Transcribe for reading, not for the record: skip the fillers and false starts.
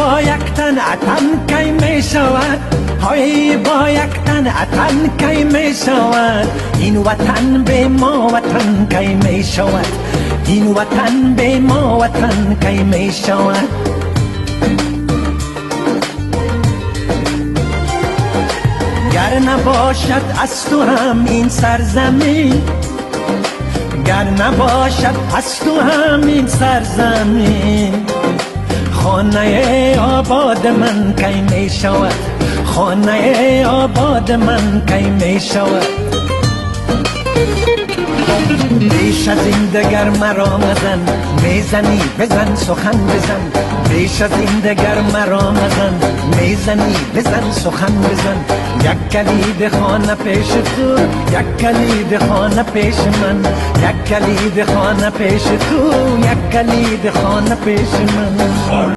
با یک تن اتن کی می شود، های با یک تن اتن کی می شود، این وطن به ما وطن کی می شود، این وطن به ما وطن کی می شود. گر نباشد از تو هم این سرزمین، گر نباشد از تو هم این سرزمین، خانه آباد من کی می شود، خانه آباد من کی می شود. بیش از این دگر مرا مزن، میزنی بزن سخن بزن، بیش از این دگر مرا مزن، میزنی بزن سخن بزن. یک کلید خانه پیش تو، یک کلید خانه پیش من، یک کلید خانه پیش تو، یک کلید خانه پیش من.